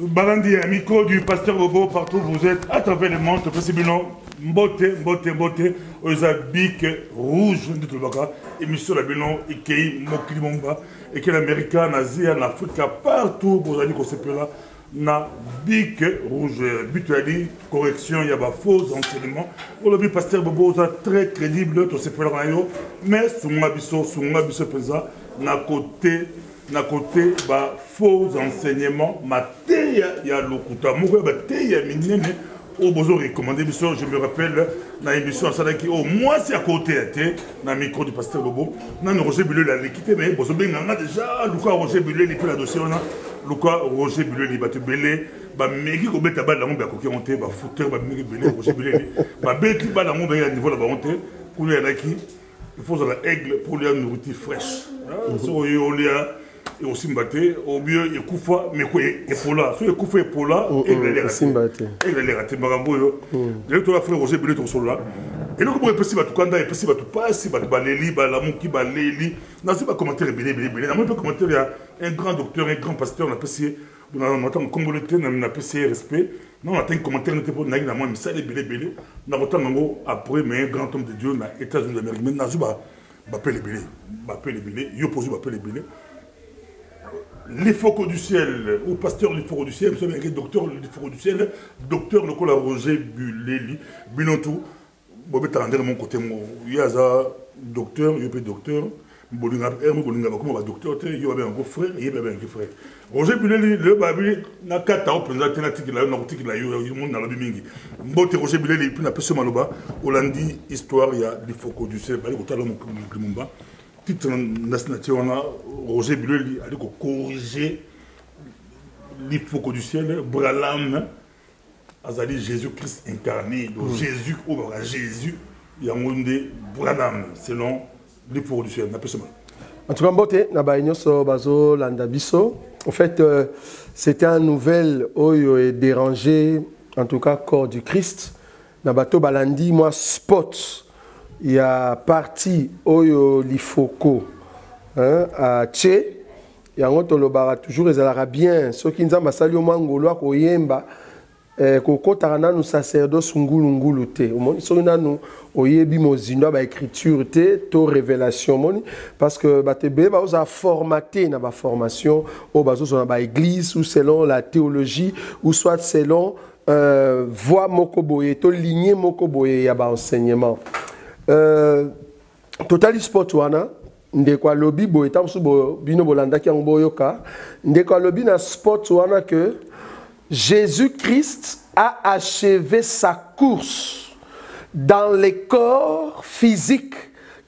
Balandi, micro du pasteur Bobo, partout où vous êtes, à travers le monde, possiblement, mbote, aux habits rouges, émission la bilan, Ikei, Mokilimomba, et que l'Américain, l'Asie, l'Afrique, partout, vous allez qu'on s'appelle là, na bic rouge, butuali, correction, il y a des faux enseignements. Pour le pasteur Bobo, c'est très crédible, tout s'appelle là, mais sous ma biso, pesant, na côté, bah, faux enseignements, il y a l'okuta, il y a minene, au besoin recommandé, je me rappelle, dans l'émission qui au moins c'est à côté, dans le micro du pasteur Bobo, dans le Roger Bulé, la l'équité, mais bon, déjà, Lucas Roger Bulé, il peut la dossier, Lucas Roger Bulé, il va te belé, bah, mais qui commet ta balle dans mon bac, qui monte, bah, fouteur, bah, mais belé, Roger Bulé, bah, bête, bah, dans mon bac, à niveau là, bah, monte, pour lui, il faut avoir l'aigle pour lui, une nourriture fraîche. Et aussi mbaté au mieux il koufa mais quoi épola so il koufa épola et il a raté marambo yo le to la frère Roger Bulé to solo là et donc pour possible tout kanda et possible tout passer ba baleli ba la monki ba leli na c'est pas commentaire belé na moi pas commentaire il y a un grand docteur un grand pasteur on a passé on attend congolais on a passé respect non on attend commentaire n'était pas na moi mais ça les belé na autant ngo après mais un grand homme de Dieu na États-Unis d'Amérique mais na zuba ba les belé yo pose ba les belé. Les focaux du ciel, ou pasteur les focaux du ciel, vous savez, docteur les focaux du ciel, docteur le col Roger Bulé, Binotou, Bobé Tarandé de mon côté, il y a un docteur, il y a un docteur, Bolinga, comment va docteur, il y a un gros frère, il y a un gros frère. Roger Bulé, le babi, n'a qu'à t'apprendre alternative, il y a un article, il y a un monde dans la bimingi. Mbote Roger Bulé, il y a un peu de maloba, Hollandi, histoire, il y a les focaux du ciel, il y a un titre national, Roger Bulé a corriger les focaux du ciel, Bralam, Azali Jésus-Christ incarné, donc Jésus, Jésus, il y a un monde Bralam, selon les focaux du ciel. En tout cas, Mbote, Nabaïnyoso Bazo Landabiso. En fait, c'était un nouvel oyo et dérangé, en tout cas, corps du Christ. Nabato Balandi, moi, spot. Il y a parti oyo lifoko à Tché. Il y a un autre lobara toujours les Arabiens. Ceux qui nous ont basali au mangolo à Koyemba, Koko Tarana nous sacerdoce ngulu te. Au monde ils nous oyebi mozindo ba écriture te, to révélation moni parce que batebe ba osa formaté na ba formation au bazo na ba église ou selon la théologie ou soit selon voie mokoboye, to lignée mokoboye ya ba enseignement. Total sport wana ndekwa lobby boy tamsu bino bolanda ki ngoboyoka ndekwa lobby na sport wana que Jésus-Christ a achevé sa course dans les corps physiques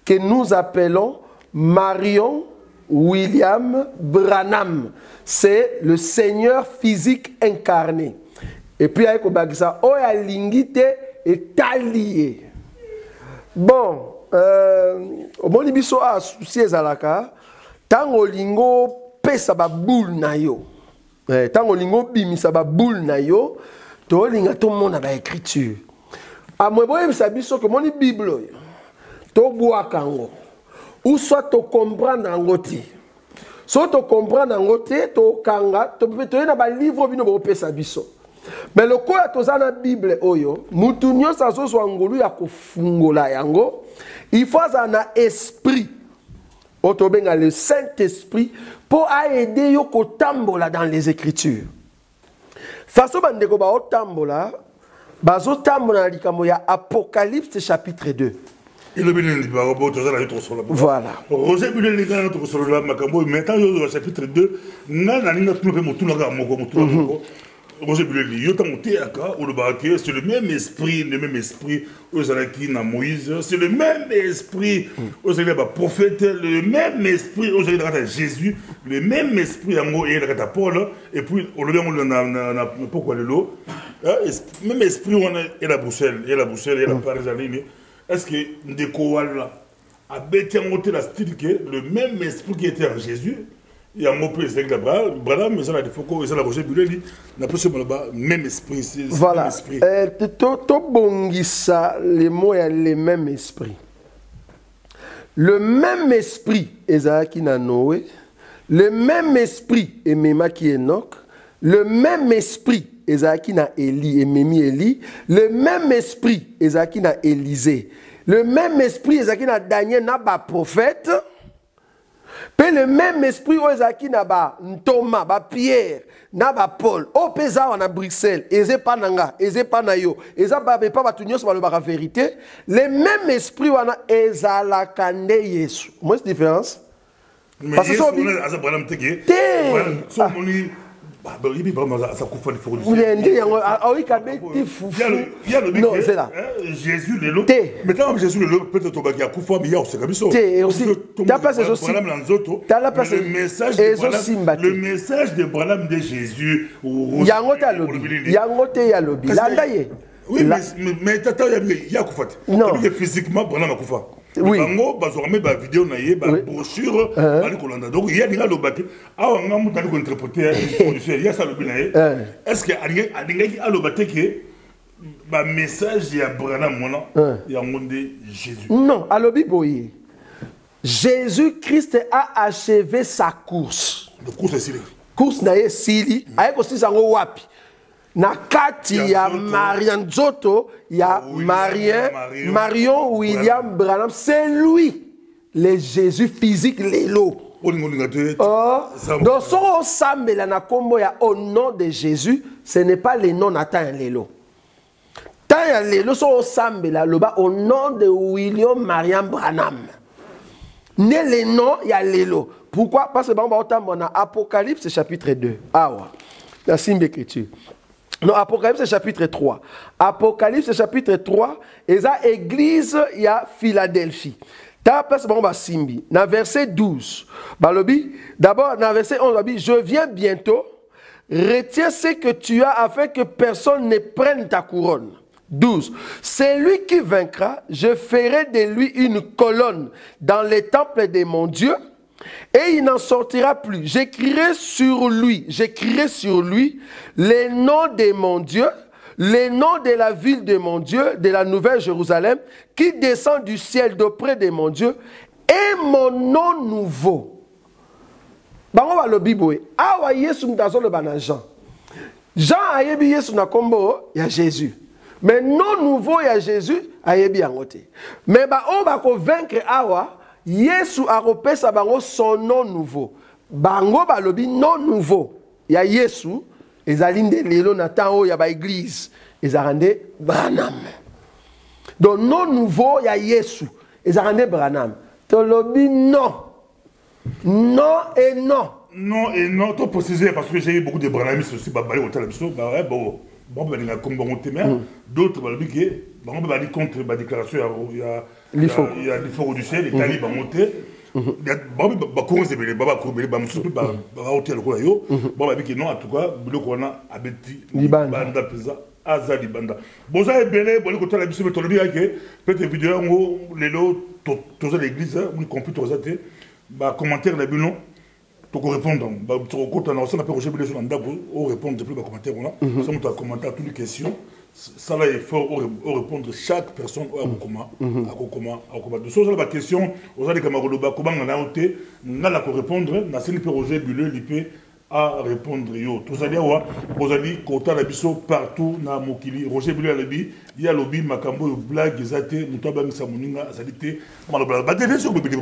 que nous appelons Marion William Branham. C'est le Seigneur physique incarné. Et puis avec Obagisa oya lingite et talié. Bon, au bon biso a souci ezalaka tango lingo pesa ba boule na yo. Tango lingo bimisa ba boule na yo, to linga to mona ba écriture. A moi boye sa biso que moni Bible to boa kango. Ou soit to comprendre ngoti. Soit to comprendre ngoti to kanga, to peut na ba livre bino bo pesa biso. Mais le quoi à la Bible oyo, mutunyo saso swangolu ya kufungola yango, il faut un esprit. Otobenga le Saint-Esprit pour aider yo ko tambola dans les Écritures. Faso bandeko ba otambola, bazo tambola likamo ya Apocalypse chapitre 2. Voilà. Roger Bulé les gars notre solo la makambo maintenant yo chapitre 2, na nina tuno pe mutuna ga moko. Roger Bulé, c'est le même esprit aux Alaki na Moïse, c'est le même esprit aux Alaki prophète, le même esprit aux Alaki Jésus, le même esprit à Mo et à Paul, et puis on le pourquoi le lot, même esprit on est la Bruxelles, et la Paris. Est-ce que Ndekowala a bêté en la style que le même esprit qui était en Jésus? Il y a un mot plus avec la mais ça a des focaux, et ça a Roger Bulé, n'a pas seulement le même esprit. Voilà. To bongisa, les mots et les mêmes esprits. Le même esprit, Ezaki na Noé, le même esprit, Emema qui Enoch, le même esprit ezalaki na Élie et Memi Élie, le même esprit ezalaki na Élisée, le même esprit ezalaki na Daniel na ba prophète, puis le même esprit ezalaki na ba Thomas, ba Pierre, na ba Paul, o peza na Bruxelles, eze pa nanga, eze pa na yo, eza ba pas ba tunyo ba le ba vérité, le même esprit wana ezalaka nde Yesu. Moi c'est différence. Parce que Jésus le lot. Maintenant Jésus le lot peut-être au bakia kufa mais il y a aussi comme ça. Le message de Branham de Jésus. Oui mais tata il y a kufa. Non physiquement Branham a kufa. Oui. Bango bazorame ba vidéo na ye ba brochure bali kolanda donc il y a dinga lobaki awa ngamu tali ko interpréter il y a ça le binaye est-ce que adinga alobate que ba message ya Branham mona ya ngonde Jésus non alobi boye Jésus Christ a achevé sa course le course sili course na ye sili ayeko sisango wapi na kati ya Marian Nzoto ya Marion William Branham, c'est lui le Jésus physique lelo. Donc son sambela na kombo ya au nom de Jésus, ce n'est pas le nom Nathan lelo. Tant ya lelo son sambela loba au nom de William Mariam Branham. Ne le nom ya lelo. Pourquoi? Parce que on va entendre dans Apocalypse chapitre 2. Ah ouais. La signe d'écriture. Non, Apocalypse chapitre 3. Apocalypse chapitre 3, et ça, église, il y a Philadelphie. Ta place, bon, bah, Simbi. Dans verset 12, d'abord, dans verset 11, je viens bientôt, retiens ce que tu as afin que personne ne prenne ta couronne. 12. C'est lui qui vaincra, je ferai de lui une colonne dans les temples de mon Dieu. Et il n'en sortira plus. J'écrirai sur lui les noms de mon Dieu, les noms de la ville de mon Dieu, de la nouvelle Jérusalem, qui descend du ciel d'auprès de mon Dieu, et mon nom nouveau. Bango ba lobi boye. Awa Yesu mtazo le bana Jean. Jean ayebi Yesu na kombo ya Jésus. Mais nom nouveau ya Jésus ayebi yangote. Mais ba on ba ko vaincre awa Yesu a repesa bango son nom nouveau. Bango balobi nom nouveau. Ya Yesu, ezalinde lelo na tango ya ba église. Ezarande Branham. Donc nom nouveau ya Yesu. Ezarande Branham. Tolobi non. Non et non. Non et non. Tu préciser parce que j'ai eu beaucoup de Branhamistes aussi. Bah balé au télévision. Bah ouais bon. Bon bah il comme bon témoin. D'autres balobi qui bon bah aller contre la déclaration il y a l'effort du ciel, les talibans montés. Bon, bah, comment c'est les babas courbés, bah, monsieur, bah, hôtel, quoi, yo. Bon, bah, non, en tout cas, le Kona a bêti, Banda, Pesa, Azali Banda. Bon, ça est belé, bon, le côté de la mission, peut-être vidéo, les lots, tous l'église, on compris, tous les bah, commentaire, la bilan, tu peux répondre. Bah, tu rencontres un ensemble, après, Roger Belé, on répond depuis le commentaire, on a. Ça, on t'a commenté à toutes les questions. Ça là il faut répondre chaque personne à comment de ça la question aux allez comme comment on a noté on a la répondre na c'est le Roger Buleux l'IP à répondre yo tous allez voir vous allez compter la biso partout na mokili Roger Buleux alobi il y a lobby makambo yo blague ezate mutaba ngisa muninga azalité malobla ba déviation ko beli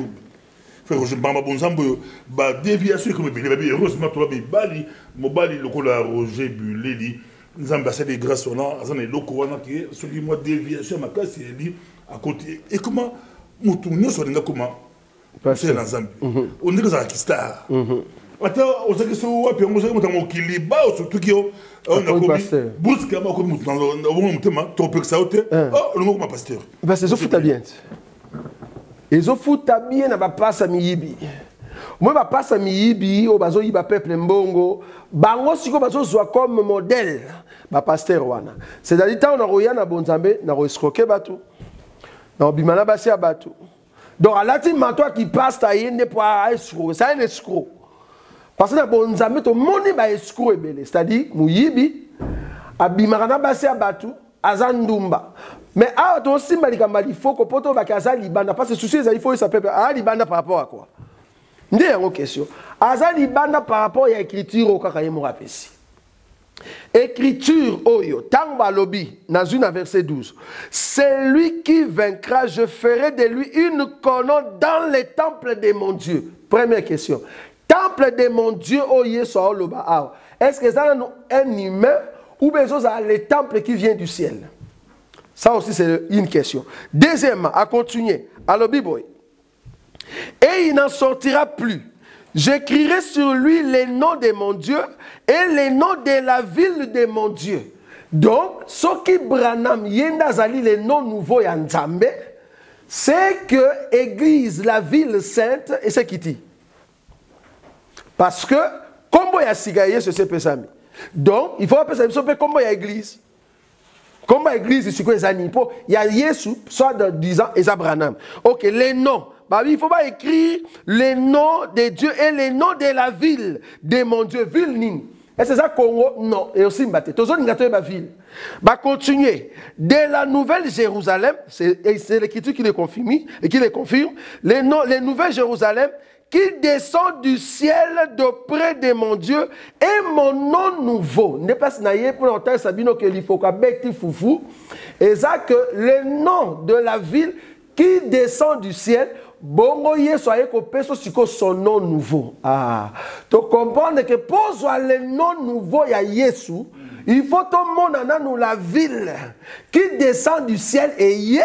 frère Roger Bamba bonzambo ba déviation ko beli ba heureusement to ba mobali lokola Roger Buleux li nous ambassades de grâce on a les locaux on a qui celui moi déviation ma casse il dit à côté et comment mutunyo so linga comment passer dans Zambie on dit que ça qui star attends on sait que so wapi on sait que mutango kiliba surtout qui on a comme busque ma comme mutango on mutema to pe ça ote oh le mot comme pasteur parce que ça fout bien ils ont foutu bien na ba passe miyibi moi ba passe miyibi o bazo yiba peuple mbongo bango siko bazo zwa comme modèle ba pasteur wana c'est-à-dire tant on a roya na bonzambe na ro escroquer batu na bimana basi ya batu donc à l'ati toi qui passe ta yende pour escroquer ça un escroc parce que na bonzambe to moni ba escroc ebele c'est-à-dire muyibi abimana na basi ya batu azandumba mais a to simba likambali foko poto ba kaza libanda parce que souci il faut ça peut a libanda par rapport à quoi ndé en question azali banda par rapport à écriture au kaka yemo rapesi Écriture oyo, tangba lobi, dans une verset 12. C'est lui qui vaincra, je ferai de lui une colonne dans les temples de mon Dieu. Première question. Temple de mon Dieu, oye, soit loba. Est-ce que ça un humain ou bien ça le temple qui vient du ciel? Ça aussi, c'est une question. Deuxièmement, à continuer. Alors, Biboy. Et il n'en sortira plus. J'écrirai sur lui les noms de mon Dieu et les noms de la ville de mon Dieu. Donc, ce qui Branham yendazali les noms nouveaux Yanzambe, c'est que l'église, la ville sainte, et c'est qui dit. Parce que, comme il y a Sigaye, c'est pesami. Donc, il faut appeler ça comme il y a l'église. Comme l'église, c'est quoi il y a Yesu, soit de 10 ans, et ça Branham. Ok, les noms. Bah, il faut pas écrire les noms de Dieu et les noms de la ville de mon Dieu. Ville Nin. Et c'est ça Congo? Non. Et aussi Mbaté. Tous les gâteaux de ville. Bah, continuer. De la nouvelle Jérusalem, c'est l'écriture qui les confirme, les nouvelles Jérusalem qui descend du ciel d'auprès de mon Dieu et mon nom nouveau. N'est pas si naïe pour l'entendre Sabino que il faut qu'à Betty Foufou. Et ça que le nom de la ville qui descend du ciel, bongo ye soyez copé sur son nom nouveau. Ah, tu comprends que pour le nom nouveau ya Yesu, il faut tout le monde dans la ville qui descend du ciel et yé,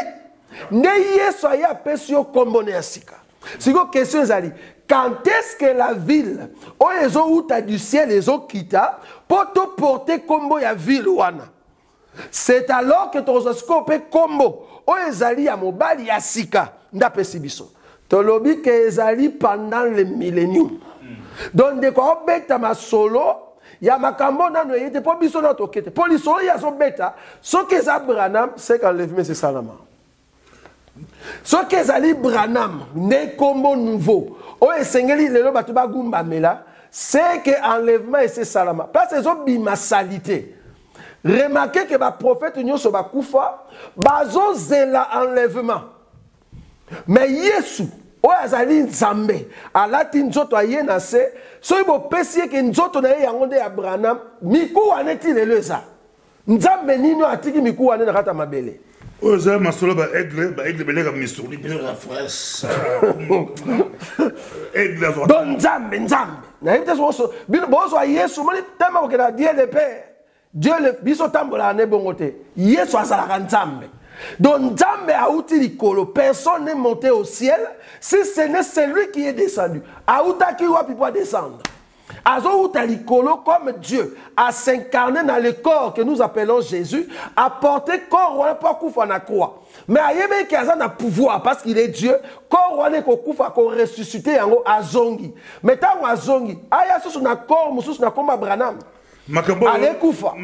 ne yé soyez appelé sur comboné asika. C'est une question zali. Quand est-ce que la ville, où les autres du ciel, les autres quittent, pour te porter combo ya ville wana? C'est alors que tu as combo. O ezali ya mobali ya sika ndape sibiso. Tolobi ke ezali pendant le millénium. Donc de quoi obeta ma solo ya makambo nano yete po biso na tokete. Po li solo ya so beta, so ke za Branham c'est qu'enlèvement c'est salama. So ke ezali Branham ne combo nouveau. O esengeli lelo batu ba gumba mela, c'est que enlèvement c'est salama. Parce que zo bima salité. Remarquez que le prophète Nyo Soba Koufa, bazo zela enlèvement. Mais Yesu, o azali nzambe, alati nzoto ayenase, so ibo pesie ke nzoto na ye yangonde ya Branham, miku aneti leleza. Nzambe nino atiki miku ane na kata mabele. O za masolo ba aigle belega misuri, belega fraise. Aigle zo. Don nzambe. Na yete so bino bozo Yesu, moni tema ko na Dieu le Père. Dieu le biso tambola ne bongote. Yesu azalaka nzambe. Donc nzambe a outi likolo. Personne n'est monté au ciel si ce n'est celui qui est descendu. Aouta ki wapi pour descendre. Azo outa likolo comme Dieu a s'incarné dans le corps que nous appelons Jésus, a porté corps wana pour koufa na croix. Mais ayebe ki aza na pouvoir parce qu'il est Dieu, corps wana ko koufa ko ressusciter yango azongi. Mais tango azongi, aya susu na corps mususu na komba Branham. Allez Koufa.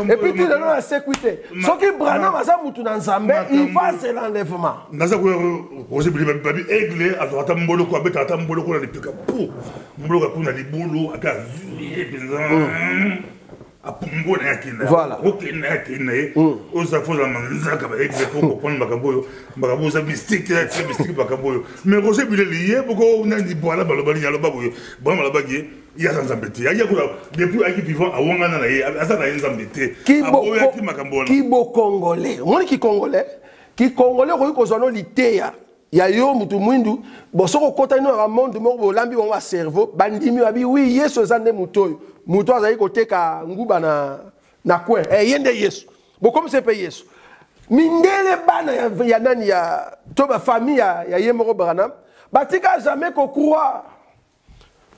Et puis tu donnes la sécurité. Ce qui Branham a mutu dans Zambé, il va c'est l'enlèvement. Naza ko Roger Babi aigle azota mbolo ko abeta ata mbolo ko na lipika pou. Mbolo ko na libulu aka zuye benza. Apumbo na yakina. Voilà. OK na yakina. Oza foza manzaka ba aigle pour comprendre makaboyo. Makaboyo ça mystique makaboyo. Mais Roger Bilelié boko na ni boala balobali ya lobaboyo. Bon malabagi. Il y a des embêtés. Il y a depuis qui vivent à Wangana, il y a des embêtés. Qui beau Congolais. Moi qui Congolais, il y a yo mutu mwindu, bosoko kota ino na monde mo bolambi wa cerveau, bandimi abi oui Yesu zande muto. Muto azali koteka nguba na kwe. Yende Yesu. Bon comme c'est pas Yesu. Mindele bana ya nani ya toba famille ya Yemoro Branham, batika jamais ko croire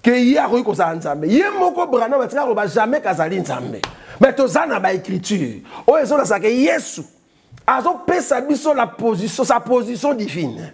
que y a eu comme nzambe yemoko Branham batika ko ba jamais kazali nzambe mais tozana ba écriture o ezola sa ke Yesu azo pesa biso la position sa position divine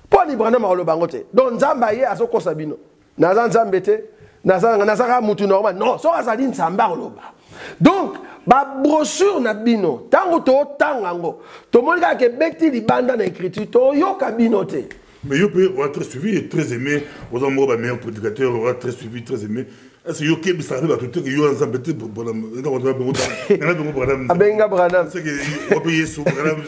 pour ni Branham lo bangote donc nzamba ye azo kosa bino naza nzambe te naza mutu normal non so azali nzamba loba donc ba brochure na bino tango to tangango to monika ke bekti libanda na écriture to yoka bino te. Mais il peut être très suivi et très aimé. Aux hommes, les meilleurs prédicateurs, on va très suivi, très aimé. Est-ce que vous savez à tout le temps qu'il y a un embêté pour Branham? Abenga Branham. C'est qu'il va payer sous Branham.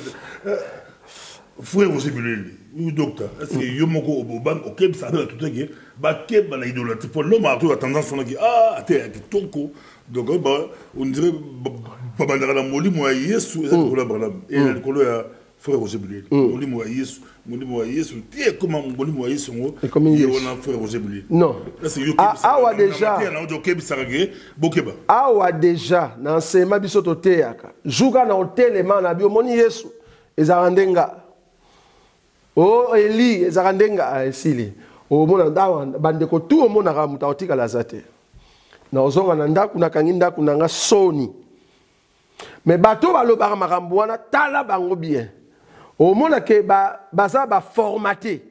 frère Roger Buleli, ou docteur, est-ce que Yomoko Obobam, ok, ça va tout à fait, bah, qu'est-ce que l'idolâtrie pour l'homme a tendance à dire, ah, t'es toko. Donc, on dirait, Babandara la Moli Moaïs, et le colo à frère Roger Buleli. Moli Moaïs, t'es comment Moli Moaïs, on a frère Roger Buleli. Non. Ah, ouais, déjà. Ah, ouais, déjà, dans l'enseignement, bisoto théâtre. Jouga dans l'hôtel, les mains, na Moni Yesu, et Zarandenga. Oh, Eli, et Zarandenga, Esili. Oh, mon anda, bandeko, tout le monde a ramuta, otika la zate. Na ozonga na ndaku na kanginda kunanga soni. Mais bateau ba lo ba makambuana tala bango bien. Au monde que baza ba formaté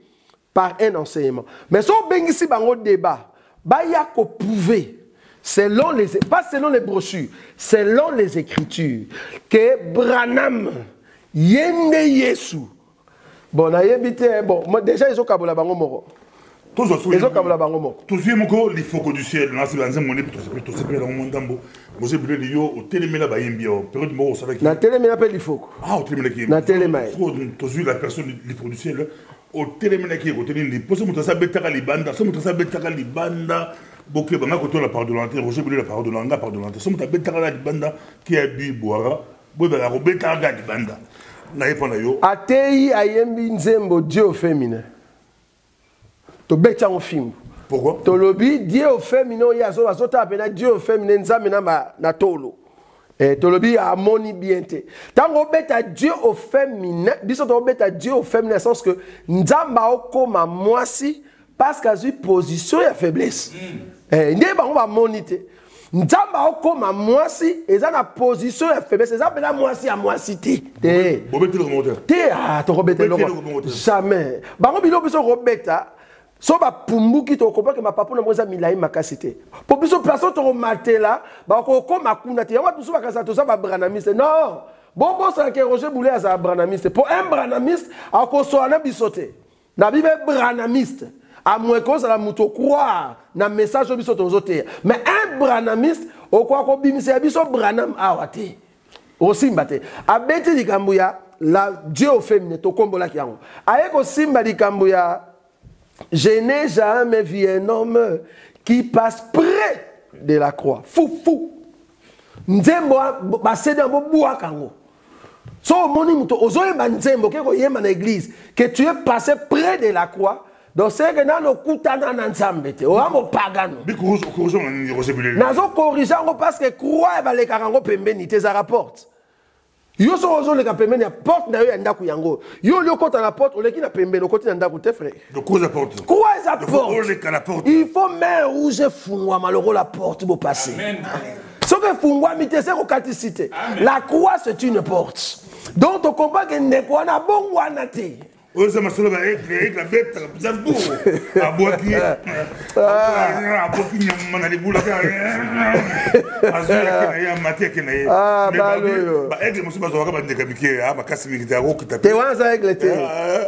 par un enseignement. Mais so bengisi bango débat, ba ya ko prouver selon les pas selon les brochures, selon les écritures que Branham yende Yesu. Bon na yebite bon déjà ils ont kabola bango moko. Tous les focaux du ciel, là, c'est un monnaie, tout se fait dans mon dambo. Vous avez vu au téléméla, période mort, ça va être. La téléméla, pas les focaux. Ah, au téléméla qui est. La téléméla. Tous la personne, les focaux du ciel, au téléméla qui est au téléméla. Pour ça, vous avez bêta libanda, ça vous avez bêta libanda. Bokeh, ben, quand on la parole de l'entrée, Roger Buleli la parole de l'anga, parole de l'entrée. Ça vous avez bêta libanda qui a bu boira. Vous avez la bêta libanda. N'a pas yo. Atei ayembi nzembo Dieu féminin. To bêta en film. Pourquoi? To lobby Dieu féminin yazo azota apena Dieu féminin nzamena na tolo. To lobby a moni bienté. Tango bêta Dieu au féminin, biso to bêta Dieu au féminin sens que nzamba okoma mwasi parce qu'a eu position ya faiblesse. Ndiye ba on va moniter. Nzamba okoma mwasi eza na position ya faiblesse, eza pena mwasi ya mwasi te. Bobete le commentaire. Te ah to robeta le jamais. Bango bilo biso robeta. So ba pumbuki to comprend que ma papa na mweza milai makasité. Pour biso personne to mater là, ba ko makuna te. Yango biso bakasa to sa ba branamiste. Non. Bon ça que Roger Buleli a sa branamiste. Pour un branamiste, a ko so na bisoté. Na bibe branamiste. À moins que ça la muto croire na message biso to zoté. Mais un branamiste, o kwa ko bimise biso branam awate. O simbate. A beti di kambuya la Dieu au féminin to kombola ki yango. Aye ko simba di kambuya. Je n'ai jamais vu un homme qui passe près de la croix. Fou. Nzembo ba sede mbo bua kango. So moni muto ozoye nzembo ke ko yema na église que tu es passé près de la croix. Donc c'est que nano kutana na nzambe te. O amo pagano. Bi corrigeons na Roger Buleli. Nazo corrigeango parce que croix ba le karango pembeni te za rapporte. Yo so ozo le kapembeni ya porte na yo ya ndaku yango. Yo le kota na porte, o le ki na pembeni o koti na ndaku te frère. Donc quoi la porte? Quoi la porte? Il faut main rouge fungwa maloro la porte pour passer. Amen. Ce que fungwa mite c'est ko katisité. La croix c'est une porte. Donc on comprend que ne ko na bongwa na te. Oh ça m'a sauvé avec la bête, ça beau. A boaki. A boaki na les boules. Azula ya maté que na. Ah bah yo. Ba aigle musu bazo ka ndeka bike a makasi mi kitaro kita. Te wanza aigle te.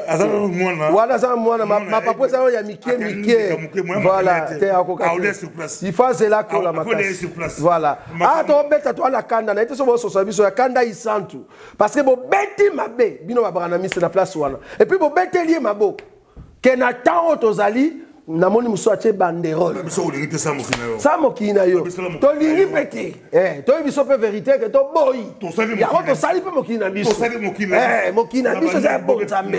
Azala mwana. Wala za mwana ma papa ça ya mike. Voilà, te akoka. Il faut cela ko la makasi. Voilà. Ah to beta to la kanda na ite so bo so biso ya kanda isantu. Parce que bo beti mabe bino ba branamiste na place wana. Et puis bo betelier mabo que na temps otozali na moni muso atie banderole biso olingite sa mokina yo sa mokina yo to lingi pete to biso pe vérité que to boy to sali ya to sali pe mokina biso to sali mokina mokina biso za bon tambe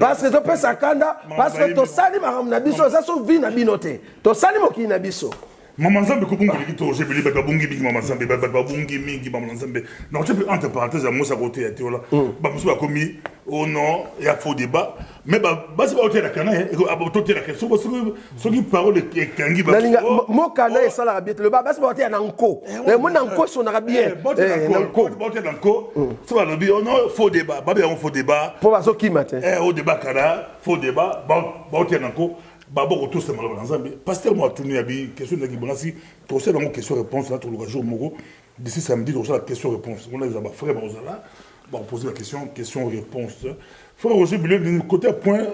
parce que to pe sakanda parce que to sali maram na biso za so vi na binote to sali mokina biso Maman Zambe kubungi likito je beli ba bungi big Maman Zambe ba bungi mingi Maman Zambe non tu peux entre parenthèses à moi ça côté à tiola ba musu ba komi oh non il y a faux débat mais ba c'est pas autour la kana et ba autour la question ce qui parole et kangi ba mo kana et ça la bien le ba c'est pas autour na nko mais mon nko son na bien nko ba nko c'est pas le bien oh non faux débat ba bien faux débat pour ba so ki matin au débat kana faux débat ba autour na nko Babo tout c'est malheureux ensemble. Pasteur moi tourné à bi question de Gibonasi, tu sais dans question réponse là tout le jour Mogo d'ici samedi tu sais la question réponse. On a les frère Bazala, bon poser la question réponse. Frère Roger Buleli du côté point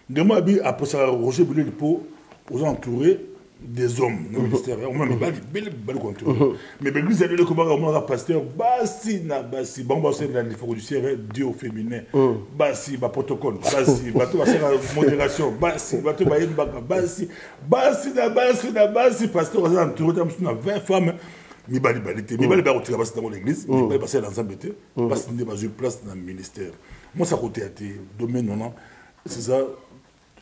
de moi bi après ça Roger Buleli pour aux entourés des hommes dans le ministère. On m'a mis bel contrôle. Mais l'église a dit que le pasteur, basi na basi, bon, c'est dans les forums du ciel, Dieu au féminin, basi, protocole, basi, modération, basi, basi, pasteur, on a 20 femmes. Mi bali retirer basi dans l'église, mi bali passer l'ensemble était, parce qu'il n'y a pas une place dans le ministère. Moi ça côté à tes domaine non, c'est ça.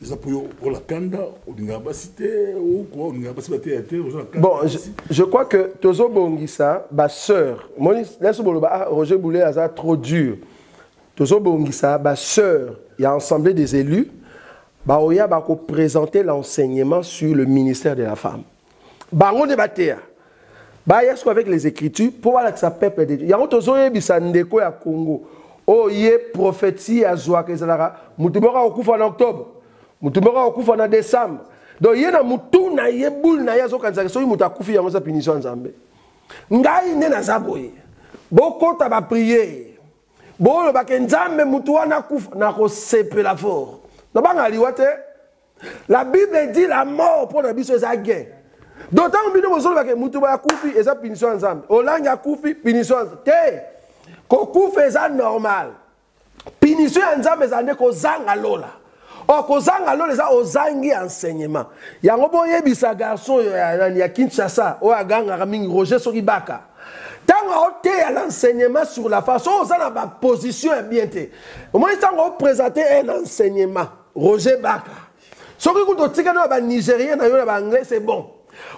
Bon, je crois que Tozo Bongissa, ma soeur, Roger Boulet a trop dur. Tozo Bongissa, ma soeur, il y a assemblé des élus, il a présenté l'enseignement sur le ministère de la femme. On débattait. Il y a avec les Écritures pour voir que ça peuple de Dieu. Il y a un Tozo Bissandeko à Congo. Oh, il est prophétie à Zouakezala. Moutumora au coup en octobre. Mutumora okufa na décembre. Donc yena mutuna yebul na yazo kanza so mutakufi ya moza punition nzambe. Ngai ne na zaboye. Boko ta ba prier. Bo lo ba nzambe mutu wana kufa na ko sepela fort. Na banga liwate. La Bible dit la mort pour na biso za gain. D'autant bino bozo ba ke mutu ba kufi eza punition nzambe. Olanga kufi punition te. Ko kufa eza normal. Punition nzambe za ne ko zanga lola. Or, kozanga lo leza ozangi enseignement. Yango boye bisa garçon ya Kinshasa, o aganga mingi Roger Sokibaka. Tango ote à l'enseignement sur la façon on a ma position bien té. Au moins tango présenter un enseignement Roger Baka. Soki ko tika no ba Nigérien na yo ba anglais c'est bon.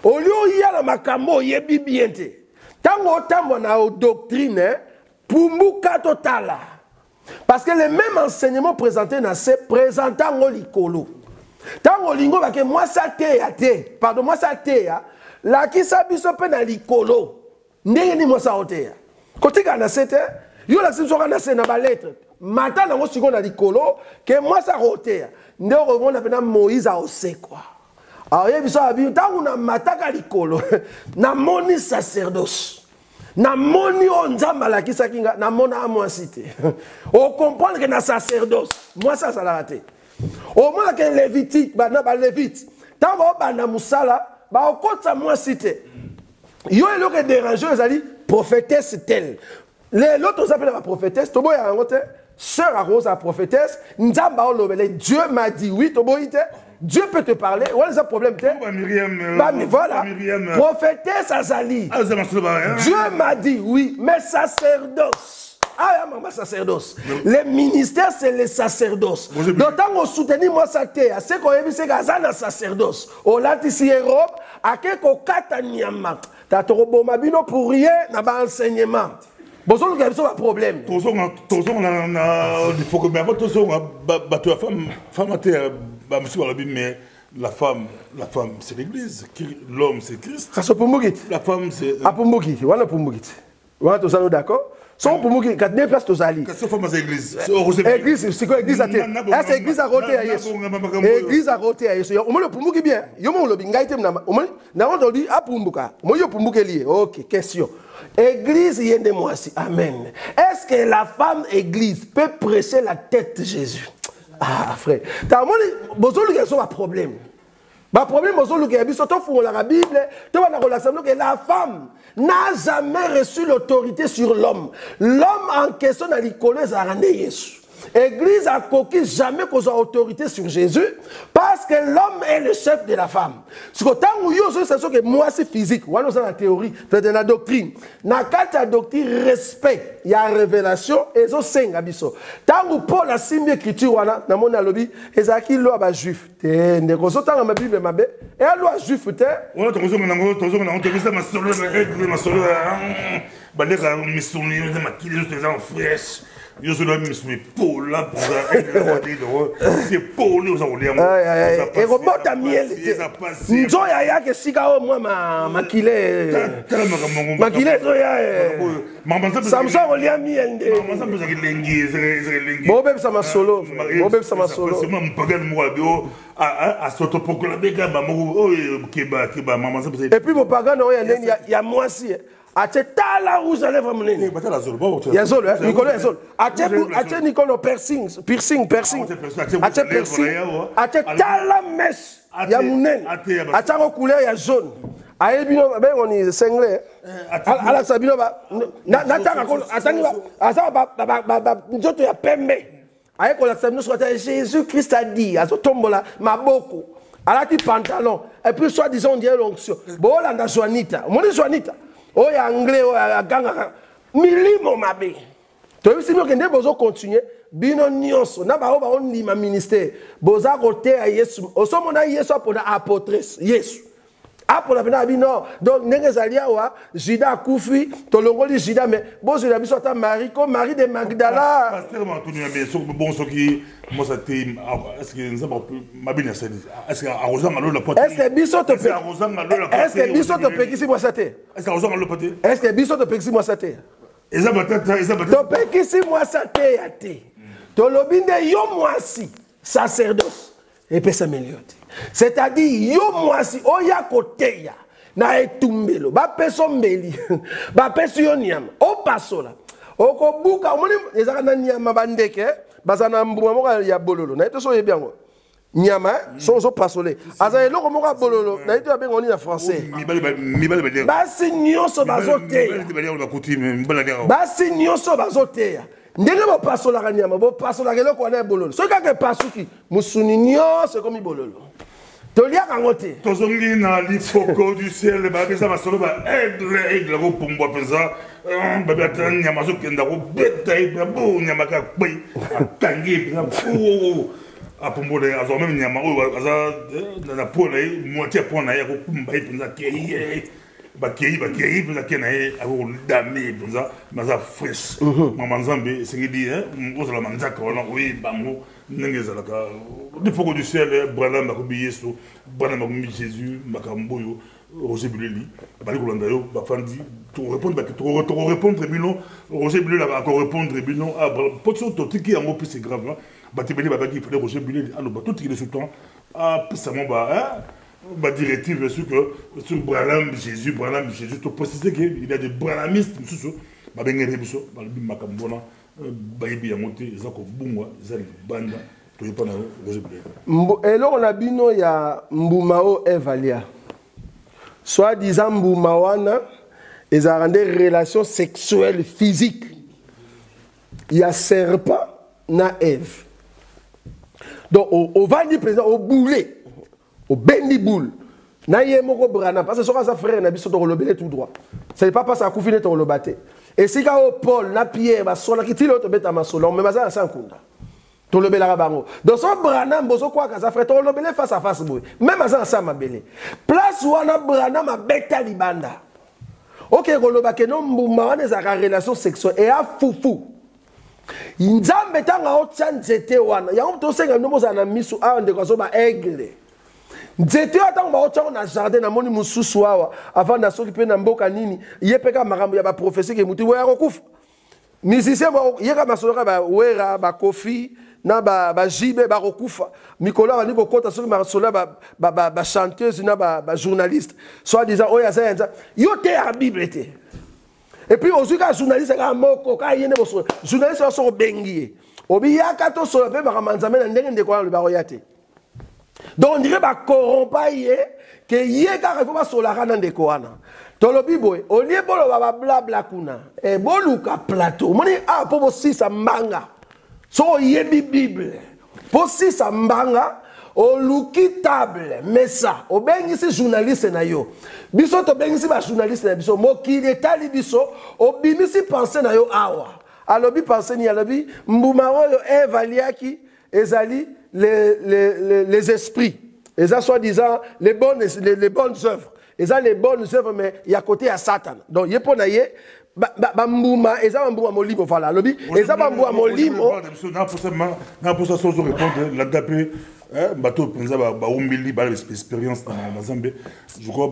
Au lieu ya la makambo yebi bien té. Tango tambo na doctrine pumbuka totala. Parce que les mêmes enseignements présentés dans ces présentant au likolo. Tant au lingo, parce que moi ça te, pardon, moi ça te, la qui s'habille pe na likolo. N'est moi ça ote. Côté kana c'était, yo la si sera na ba lettre. Matin na mo siko na likolo, que moi ça ote. Ndé on appelle Moïse a ose quoi. Alors il biso abi tant on a mataka likolo. Na moni sacerdoce. Na moni onzamba la kisa kinga na mona moi cité. On comprend que na sacerdoce, moi ça la raté. Au moins que lévitique, ba na ba lévite. Tant ba na musala, ba o kota moi cité. Yo elo que déranger les ali prophétesse telle. Les l'autre s'appelle la prophétesse, to boya ngote, sœur à Rose la prophétesse, nzamba o lobele, Dieu m'a dit oui, to boyite. Dieu peut te parler. Où est le problème? Mais voilà. Prophétesse Azali. Dieu m'a dit oui, mais sacerdoce. Ah, maman, sacerdoce. Le ministère, c'est le sacerdoce. D'autant qu'on soutenir moi ça terre, c'est qu'on a vu c'est Gazana sacerdoce. On l'a ici Europe, à quelque katanyama. T'as trop bon mabino pour rien, n'a pas enseignement. Bon, ça, c'est un problème. Il faut que mais la femme, c'est l'église. L'homme, c'est Christ. La femme, c'est... Ah, pour Moukit. Voilà pour Moukit. Voilà, tous nous d'accord? Sans pour Moukit, quand tu place, tu as dit. Qu'est-ce que c'est l'église? Église, c'est quoi l'église à terre? C'est l'église à roter à Yesu. Église à roter à Yesu. Au moins, le pour Moukit bien. Yo, mon lobby, ngaïtem na. Au moins, na on dit ah pour Mouka. Moi, yo pour Moukit lié. Ok, question. Église, il y a des mois si. Amen. Est-ce que la femme église peut presser la tête de Jésus? Ah, frère. T'as mon besoin de un problème. Le problème, surtout la Bible, que la femme n'a jamais reçu l'autorité sur l'homme. L'homme en question n'a pas Jésus. L'église a coquille jamais qu'on a autorité sur Jésus parce que l'homme est le chef de la femme. C'est que moi c'est physique, on a la théorie, dans la doctrine. Dans la doctrine, respect, il y a révélation et ça c'est abisso. Tant que Paul a signé l'écriture, dans mon lobby, et ça qui loi juif. Et ne consultant dans ma Bible ma bé, et la loi juif te. On a toujours ma solo, je suis là, mais Paul là pour c'est Paul nous avons et robot à miel. Nzo ya ya que sika au moi ma kilé. Ma kilé zo ya. Samson on lia miel. Maman ça peut lengi, lengi. Bobeb ça ma solo. Bobeb ça ma solo. C'est même pas gagne moi bio à soto pour la bega maman kiba maman ça peut. Et puis mon pagan il y a moi aussi. Ache tala rouge à lèvres menene. Ya zolo, Nicolas zolo. Ache Nicolas piercing. Ache piercing. Ache tala mèche. ya munene atako couleur ya jaune ayebi no ben on est cinglé ala sabino ba nataka ko atangi asa ba njoto ya pembe aye ko la sabino so Jésus Christ a dit aso tombola maboko alati pantalon et puis soit disant on dirait l'onction bo landa Joanita moni Joanita o ya anglais o ya ganga milimo mabe to bisi mo kende bozo continuer bino nyonso na ba on lima ministère boza côté à Yesu osomona Yesu apona apôtresse Yesu apola bina bino donc nengezalia wa Judas kufi tolongoli Judas mais bozo la biso ta Marie comme Marie de Magdala pasteur Antonio mais bon ce qui moi ça te est-ce que nous avons ma bien est-ce que arrosant malo la pote est-ce que biso te arrosant malo la pote est-ce que biso te pekisi moi ça te est-ce que arrosant malo la pote est-ce que biso te pekisi moi ça te to pekisi moi ça te ya te to lobinde yo mwasi sacerdoce et pesa meliote c'est-à-dire yo mwasi oya koteya na etumbelo ba peso mbeli ba peso yo nyama o pasola okobuka omoni ezaka na nyama bandeke bazana mbuma moko ya bololo na etoso yebiango nyama so pasole aza eloko moko bololo na ito abengo ni na français basi nyonso bazoteya basi nyonso bazoteya ndenge bo pasola nyama bo pasola eloko na bololo so kaka pasuki musuni nyonso komi bololo tolia kangote tozongi na lifoko du ciel ba besa masolo ba aigle ko pumbo penza ba beta nyama zo kenda ko beta ba bo nyama ka kwe atangi ba a pumbole azo même nyama o aza na pole moitié pona ya ko kumba penza kei ba kei penza kena e a ko dame penza maza fresh mama nzambe singidi ozala manzaka wana oui bango nengezalaka lifoko du ciel Branham bakobi Yesu Branham bakobi Jésus makamboyo Roger Buleli bali kolanda yo bafandi to répondre bino Roger Buleli a ko répondre bino ah potso to tiki yango plus c'est grave là batibeli babaki il fallait Roger Buleli alors tout tiki le sultan ah puissamment ba directive sur que sur Branham Jésus to préciser que il y a des branhamistes mususu babengere biso bali makambona bayibi ya mote eza ko bungwa eza banda to yepa na Roger Buleli eloko na bino ya mbumao evalia soi-disant mbuma wana ezalaka nde relation sexuelle physique ya serpent na Ève donc ovandi président oboule obendi boule na ye moko Branham parce que soka sa frère na biso to kolobele tout droit c'est pas parce que akufine to kolobate et sika o Paul na Pierre basola kitilo to beta masolo mais bazala sankunda to lobela bango donc so Branham bozo kwa ka sa frère to lobele face à face boy même azala sa mabele place wana Branham abeta libanda OK koloba ke no mbuma wana za relation sexuelle et a fufu nzambe tanga o tsanzete wana ya to senga no moza na misu a ndeko so ba aigle nzete atango ba otako na jardin na moni mususu awa avant na soki pe na mboka nini yepeka makambo ya ba prophétie ke muti ya kokufa musicien ba yeka masoloka ba wera ba kofi na ba jibe ba kokufa mikola ba niko kota soki masoloka ba chanteuse na ba journaliste soit disant oya za yo te a bible te et puis aussi ka journaliste ka moko ka yene bo journaliste so bengi obi yaka to so pe ba manzame na ndenge ndeko le ba royate. Donc on dirait ba corrompa yé que yé ka refo ba solara na ndeko wana. Tolobi boy, o lié bolo ba blabla kuna. E boluka plateau. Moni a po si sa mbanga. So yé bible. Po si sa mbanga o luki table mesa. O bengi si journaliste na yo. Biso to bengi si ba journaliste na biso mo ki detali biso o bimi si penser na yo awa. Alobi penser ni alobi mbuma oyo evaliaki ezali les esprits. Et ça, soi-disant, les bonnes œuvres. Et ça, les bonnes œuvres, mais il y a côté à Satan. Donc, il y a pas Bambouma, et ça, Bambouma Molimo, voilà. Et ça, Bambouma Molimo. Na pour ça, sans répondre, la dapé, bateau, pensa, baoumili, expérience dans Zambie. Je crois,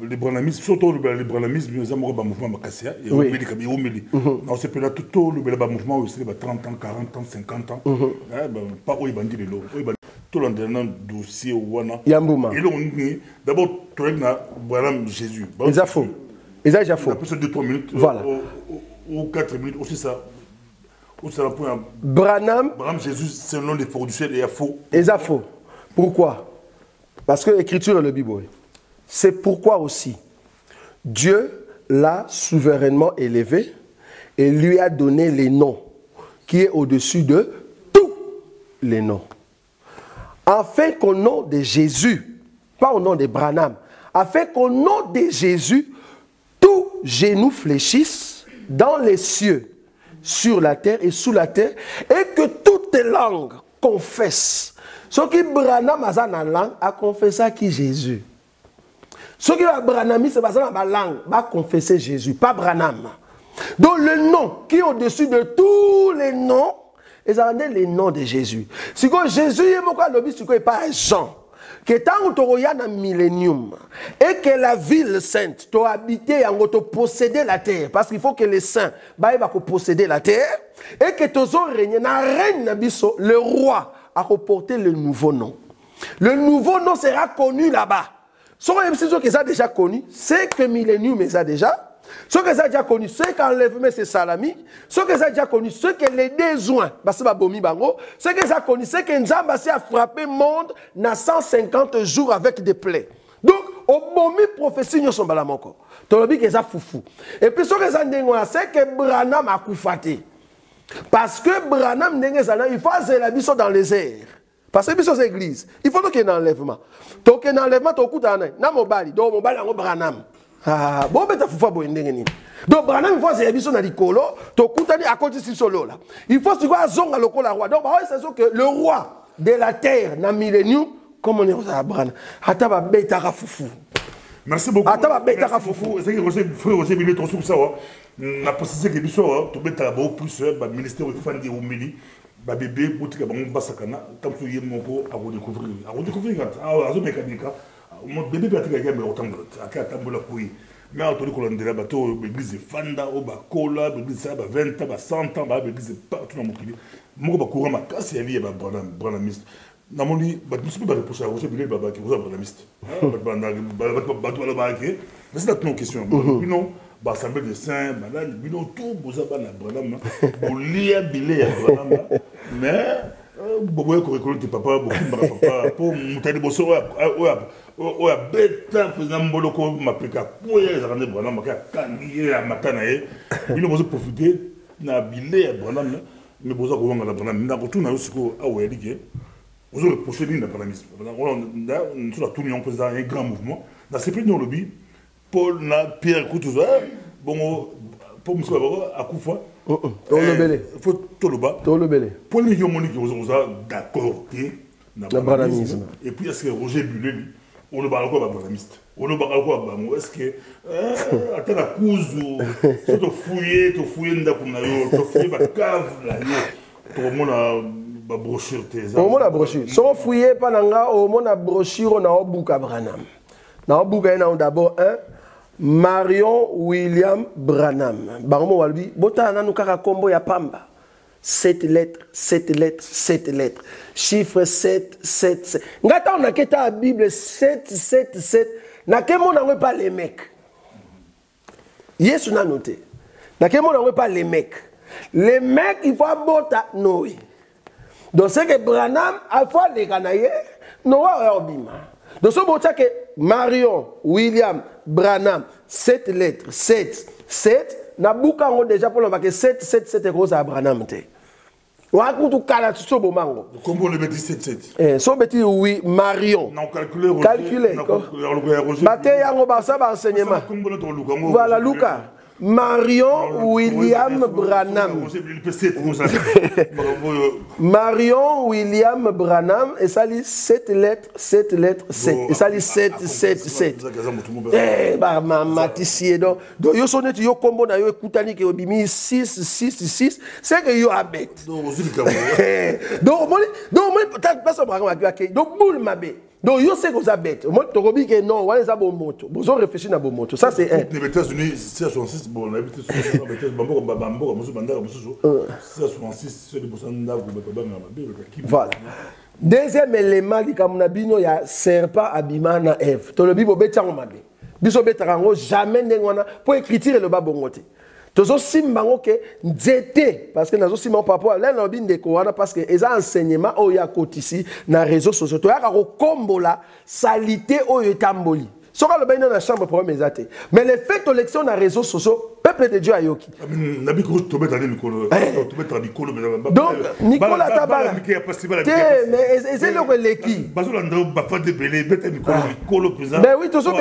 les branamismes, surtout les branamismes, ils ont un mouvement Kassia, et oumili. Non, c'est là tout le mouvement, aussi, 30 ans, 40 ans, 50 ans. Pas où ils bandit les lots. Tout le dossier Wana. Yambouma. Et là, d'abord, tu as Branham Jésus. Ils ont faux. Ils ont faux. Après 2-3 minutes. Voilà. Ou 4 minutes, aussi ça. Branham Jésus, c'est le nom des forts du ciel et il y a faux. Ils ont faux. Pourquoi? Parce que l'écriture est le Bible. C'est pourquoi aussi Dieu l'a souverainement élevé et lui a donné les noms qui est au-dessus de tous les noms. Afin qu'au nom de Jésus, pas au nom de Branham, afin qu'au nom de Jésus, tout genou fléchisse dans les cieux, sur la terre et sous la terre, et que toutes langues confessent. Ce qui Branham a dans la langue a confessé qui Jésus. Ce qui est Branham, c'est dans la langue, va confesser Jésus, pas Branham. Donc le nom qui est au-dessus de tous les noms, ils ont les noms de Jésus. Si Jésus est pas Jean, que tant que tu as un millénium et que la ville sainte, tu as habité, tu as possédé la terre, parce qu'il faut que les saints posséder la terre, et que tu as régné, le roi a reporté le nouveau nom. Le nouveau nom sera connu là-bas. Ce qu'ils ont déjà connu, c'est que millénium les a déjà. Ce qu'ils ont déjà connu, c'est qu'enlèvement c'est salami. Ce qu'ils ont déjà connu, c'est que les besoins, ce qu'ils ont connu, c'est que Nzamba a frappé le monde dans 150 jours avec des plaies. Donc, au bomi prophétie, nous sommes là encore. Tu as dit que ça foufou. Et puis, ce qu'ils ont dit, c'est que Branham a koufaté. Parce que Branham, il faut que la biso dans les airs. Parce que biso c'est l'église. Il faut qu'il y ait un enlèvement. Donc, il y a un enlèvement, tu as un enlèvement. Donc, mon bali, Branham. Ah, bon, ben, donc, Branham, il faut que les gens soient à côté de ce là. Il faut que les gens soient à roi. Donc, c'est que le roi de la terre, dans le millénium, comme on est à Branham, Ataba Betara Foufou. Merci beaucoup. Ataba Betara Foufou. C'est que frère Roger Billet, ton ça, on a précisé que Bissau, tu mets beaucoup plus, le ministère de Fandi au Mili, bébé, boutique à Bamou Bassakana, tant que tu es mon pot à redécouvrir. À redécouvrir, à la mécanique. Mon bébé peut être quelqu'un autant de tambola couille. Mais en tout cas, on a bateau, l'église de Fanda, au Bacola, l'église de 20 ans, 100 ans, l'église de partout dans mon pays. Moi, je courant ma casse et elle est branamiste. Dans mon lit, je ne suis pas reproché à Roger Billet, qui vous a branamiste. Mais c'est une question. Non, l'Assemblée des Saints, tout, vous avez branam. Vous liez Billet à branam. Mais. Bobo curriculum de papa, beaucoup de papa, pour monter bosso, ou à bêta, faisant moloko, m'appliquer, pour y aller, Branham, ma candier à matanae, il a besoin de profiter, n'a bilé à Branham, mais besoin de voir à Branham, n'a pas tout, n'a aussi à Ouélique, vous aurez prochain d'un branamisme. On a tout mis en place un grand mouvement, dans ces pays de lobby, Paul, Pierre Coutouza, bon, pour M. à Koufa. Il faut tout le bas. Tout le belé. Pour les gens qui sont d'accord, le branamisme. Et puis, est-ce que Roger Bullet, on le parle quoi, branamiste? On le parle quoi, est-ce que, attends la cause, tu fouillé, tu fouillé, tu fouillé ma cave, là, tout le monde a la brochure. Au moins la brochure. Si on fouillé, au moins la brochure, on a un bouc à Branham. Dans le bouc, on a d'abord un. Marion William Branham. Baromo Walbi, bota na nukara kombo ya pamba. 7 lettres, 7 lettres, 7 lettres. Chiffre 7, 7, 7. Ngata on a keta la Bible 7, 7, 7. Na kemo na pas les mecs. Yes, on a noté. Na kemo na pas les mecs. Les mecs, il faut bota Noé. Donc c'est que Branham a fait les canaillés, Noé Orbima. Donc ce bota que Marion William Branham, 7 lettres, 7, 7, na buka ngo déjà pour le 7, 7, 7 rose à Branham te. Wa kutu kala tso bomango. Comment le bêtis 7, 7? So bêtis oui, Marion. Non, calculer. Calculer. Bate yango ba ça ba enseignement. Voilà, Lucas. Marion William Branham. Marion William Branham, et ça lit 7 lettres, 7 lettres, 7. Et ça lit 7, 7, 7. Eh, bah, matissier, donc, yo sonnet, yo combo, yo écoutani, qui obimi 6, 6, 6, c'est que yo abet. Donc, peut-être pas ça, donc, boule ma bête. Donc, yo sais que vous avez bête. Moi, tu as dit que non, on a bon moto. Vous avez réfléchi à bon moto. Ça, c'est un. Les États-Unis, c'est 66, bon, on a habité sur voilà. Deuxième élément, il y a serpent abîmant na Ève. Tu as dit que vous avez jamais pour écrire le bas bon côté. Tozo simbango ke nzete parce que nazo simbango papa là na binde ko wana parce que eza enseignement o ya kotisi na réseaux sociaux to ya ka kombola salité o etamboli soka le baina na chambre pour mes athées mais le fait de l'élection na réseaux sociaux peuple de Dieu ayoki nabi ko to mettre Nicolo to mettre Nicolo donc Nicolas tabala mais c'est le leki bazola ndo ba fa de belé bete Nicolo présent mais oui tozo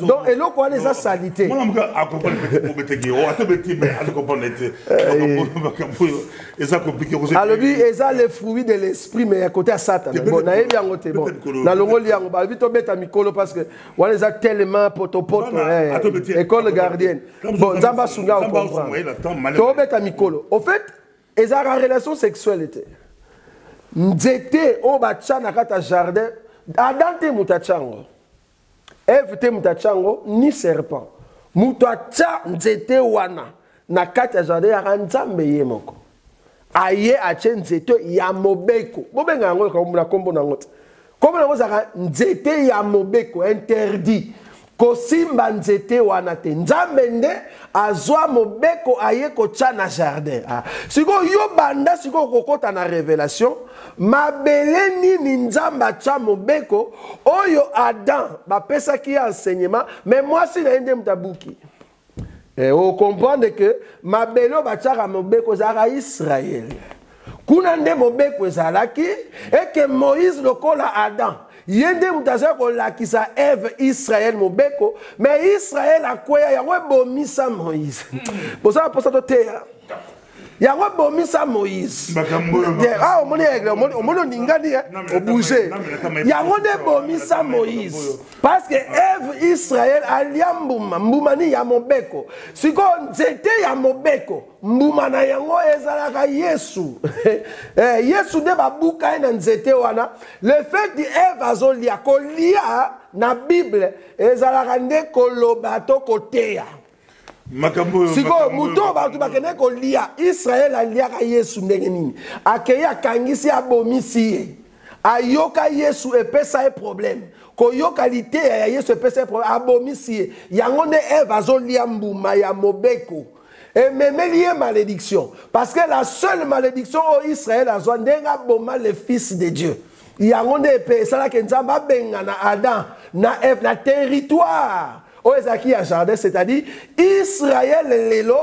donc et loko wana eza salité moi nga accompagne bete ko bete ki o ato bete mais azo comprendre eza compliqué alors lui eza le fruit de l'esprit mais à côté à Satan bon na yebi yango te bon na longoli yango ba vito beta Nicolo parce que wana eza tellement potopoto école gardienne bon zamba sunga on comprend to beta Nicolo au fait eza relation sexuelle était nzete o bacha na kata jardin Adam te mutachango Eve te mutachango ni serpent mutacha nzete wana na kata jardin ya nzambe ye moko aye ache nzete ya mobeko bobenga yango ka muna kombo na ngote kombo na ngozaka nzete ya mobeko interdit kosimba nzete wana te nzambe nde azwa mobeko aye kocha na jardin siko yo banda siko kokota na révélation mabele nini nzamba cha mobeko oyo Adam bapesaki enseignement mais moi si na ende mtabuki on comprend que mabelo bachaka mobeko zaka Israël kuna nde mobeko ezalaki et que Moïse lokola Adam yende mutaza ko lakisa Eve Israël mobeko mais Israël akweya yango bomisa Moïse posa to te yango bomisa Moïse omoni aigle omoni ningani o bouger yango de bomisa Moïse parce que Eve Israël aliambuma mbumani ya mobeko siko nzete ya mobeko mbuma na yango ezalaka Yesu Yesu de babuka na nzete wana le fait de Eve azolia kolia na Bible ezalaka nde koloba to koteya siko muto batu bakene ko lia Israël aliaka Yesu ndenge nini akeya kangisi abomisi ayoka Yesu epesa e problème ko yokalite ya Yesu epesa e problème abomisi yango ne Eve azolia mbuma ya mobeko et même lié malédiction parce que la seule malédiction au Israël azwa ndenga boma le fils de Dieu yango ne epesa la kenzamba benga na Adam na Eve na territoire Oezaki ya jardin, c'est-à-dire Israël lelo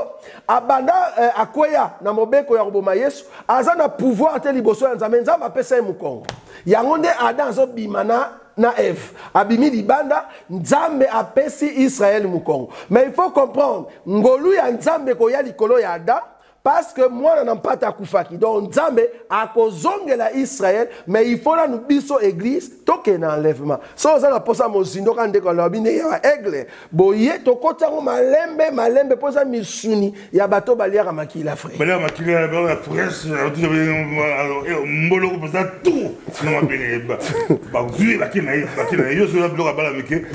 abanda akoya na mobeko ya roboma Yesu aza na pouvoir te liboso ya nzambe nzambe apesa ye mukongo yango nde Adam zo bimana na Eve abimi libanda nzambe apesi Israël mukongo mais il faut comprendre ngolu ya nzambe ko ya likolo ya Adam parce que moi n'en pas ta kufaki donc nzambe akozongela Israël mais il faut la nous biso église toke na enlèvement so za na posa mozindo kan de ko lobine ya aigle boye to kotango malembe posa misuni ya bato baliaka makila frère baliaka makila ba fraîche mbolo ko posa tout non mabele ba vu bakina yo so la bloga bala meke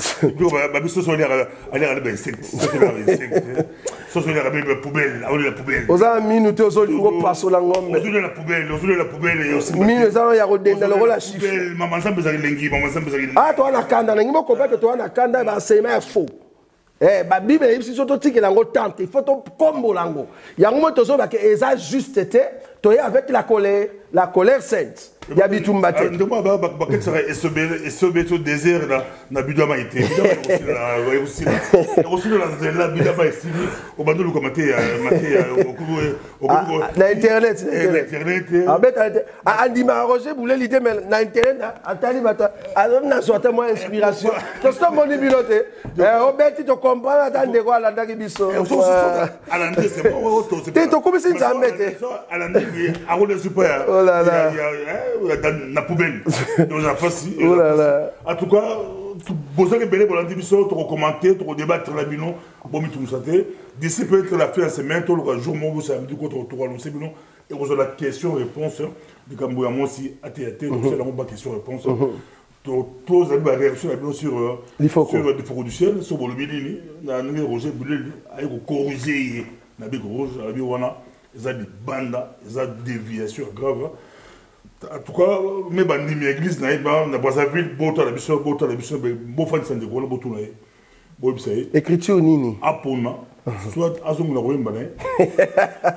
ba biso so aller ba insecte so so la poubelle la poubelle minute ozolingo paso la ngombe ozule la poubelle aussi minute zalo ya kodenda lokola chiffre maman sambe za lengi to ana kanda na ngimo kopeka to ana kanda ba enseignement ya faux ba bible yipsi soto tikela ngo tante il faut to kombo lango yango mo tozo ba ke eza juste te to y avec la colère sainte ya bitumba te ndemo ba ketsa esobe to désert na bidama ite aussi la bidama ici au bando le commenter na internet abeta andima Roger boule l'idée mais na internet atali bata na sorte moi inspiration to sto moni bilote obeti to comprendre atande ko ala ndaki biso ala ndé c'est bon te to komisi nzambe te ala ndé akole super oh là là dans la poubelle dans la face en tout cas besoin que belé bolandi biso to commenter to débattre la bino bomi tout santé d'ici peut-être la fin de semaine tout le jour mon samedi contre to annoncer bino et vous la question réponse du Camboya moi aussi ATT donc c'est la question réponse tous les réactions sur les forêts du ciel sur le bilini na Roger Bouleli a corriger na big rouge la biwana ils ont des bandes ils ont des déviations graves. En tout cas, mais l'église n'a pas Brazzaville, la mission, fan de Golo, Écriture nini. Apona. Soit azonga koyemba ne.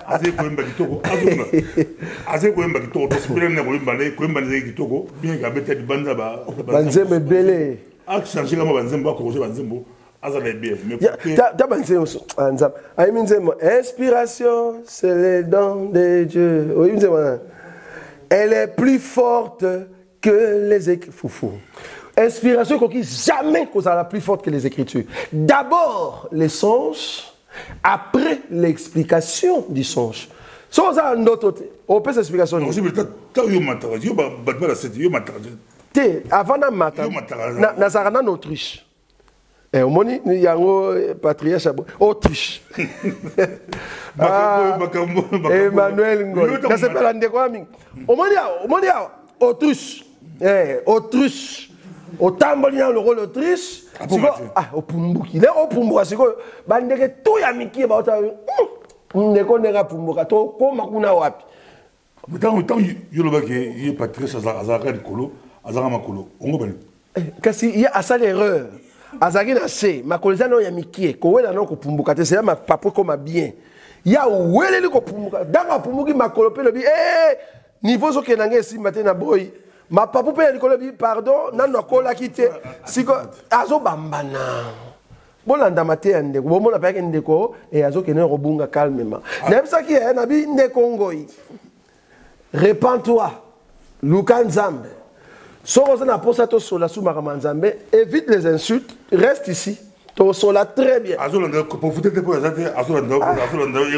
Aze koyemba kitoko. Aze koyemba kitoko. Tosipele na koyemba ne. Koyemba ne kitoko. Bien kabeta di banza ba. Banzembe belé. A changer kama banzembo ba corriger banzembo. Azala bien. Mais ta banzembo anzam. Ayi minzembo inspiration c'est les dons de Dieu. Oui minzembo. Elle est plus forte que les écritures. Foufou. Inspiration qu'on jamais qu'on la plus forte que les écritures. D'abord les songes, après l'explication du songe. Sans un autre, on peut s'explication. Non, je veux dire, tu avant de matin, en Autriche. Et au moment où il y a un patriarche Autriche. Emmanuel Ngoy. Ça s'appelle un décoration. Au moment où Autriche. Autriche. Au tambolina le rôle Autriche. Au Pumbuki. Là, au Pumbuka, c'est quoi? Bandeke tout ya miki ba ota. Ndeko nega Pumbuka to ko makuna wapi. Tant yoloba ke y patrice azaka dikolo, azaka makolo. Ongo bani. Kasi il y a ça l'erreur. Azaki na se makoleza no ya miki ko wela no ko Pumbuka te c'est ma papa comme bien. Il y a wele ko Pumbuka. Danga Pumbuki makolo pe le bi niveau zo kenange si matin na boy. Ma papa peut dire pardon, non non kola kité. Siko azo bambana. Bolanda maté ndeko, bomona pa ndeko et azo kene robunga calmement. Nem ça qui est nabi ndeko ngoi. Répands-toi. Luka Nzambe. Soko na posa to sola sous Nzambe, évite les insultes, reste ici. To sola très bien. Azolanda pour vous pour azolanda